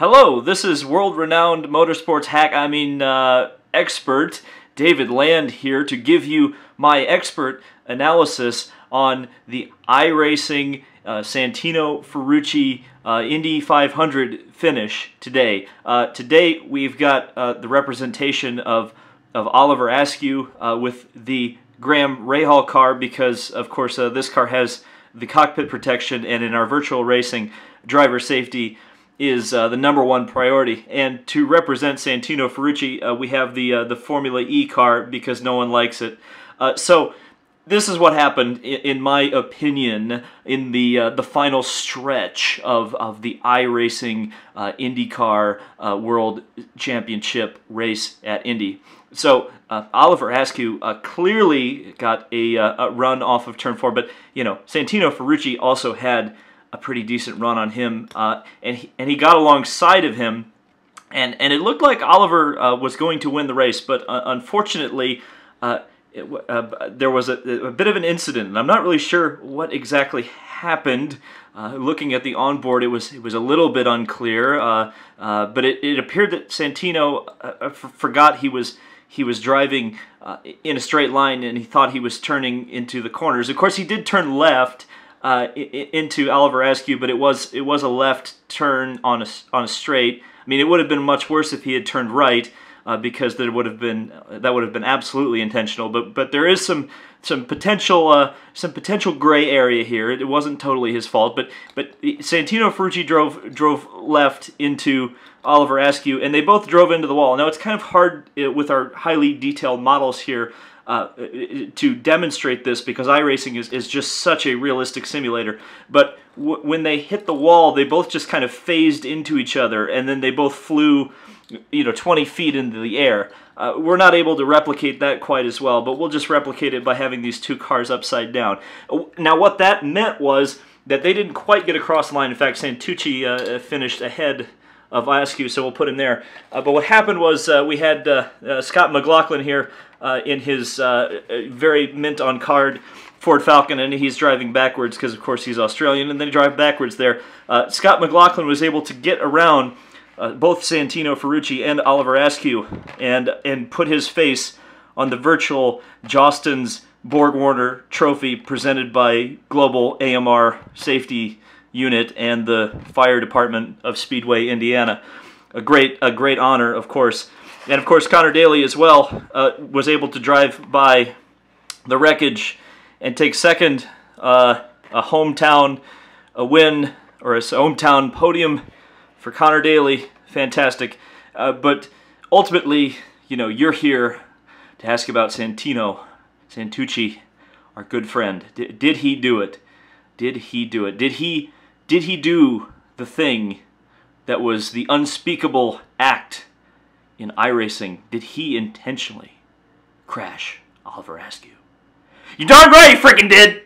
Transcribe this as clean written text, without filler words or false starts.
Hello, this is world-renowned motorsports expert David Land here to give you my expert analysis on the iRacing Santino Ferrucci Indy 500 finish today. Today we've got the representation of Oliver Askew with the Graham Rahal car because, of course, this car has the cockpit protection, and in our virtual racing, driver safety is the #1 priority. And to represent Santino Ferrucci, we have the Formula E car because no one likes it. So this is what happened, in my opinion, in the final stretch of the iRacing IndyCar World Championship race at Indy. So Oliver Askew clearly got a run off of turn 4, but you know, Santino Ferrucci also had a pretty decent run on him, and he got alongside of him, and it looked like Oliver was going to win the race, but unfortunately there was a bit of an incident, and I'm not really sure what exactly happened. Looking at the onboard, it was a little bit unclear, but it appeared that Santino forgot he was driving in a straight line, and he thought he was turning into the corners. Of course, he did turn left into Oliver Askew, but it was a left turn on a straight. I mean, it would have been much worse if he had turned right, because that would have been absolutely intentional. But there is some potential gray area here. It wasn't totally his fault, but Santino Ferrucci drove left into Oliver Askew, and they both drove into the wall. Now it's kind of hard with our highly detailed models here to demonstrate this because iRacing is just such a realistic simulator. But when they hit the wall, they both just kind of phased into each other, and then they both flew, 20 feet into the air. We're not able to replicate that quite as well, but we'll just replicate it by having these two cars upside down. Now, what that meant was that they didn't quite get across the line. In fact, Santucci finished ahead of Askew, so we'll put him there. But what happened was we had Scott McLaughlin here in his very mint-on card Ford Falcon, and he's driving backwards because, of course, he's Australian, and they drive backwards there. Scott McLaughlin was able to get around both Santino Ferrucci and Oliver Askew and put his face on the virtual Jostens Borg-Warner trophy presented by Global AMR Safety Unit and the Fire Department of Speedway, Indiana. A great honor, of course. And of course, Conor Daly as well was able to drive by the wreckage and take second, a hometown win, or a hometown podium for Conor Daly. Fantastic. But ultimately, you're here to ask about Santucci, our good friend. Did he do it? Did he do it? Did he do the thing that was the unspeakable act in iRacing? Did he intentionally crash Oliver Askew? You darn right he freaking did!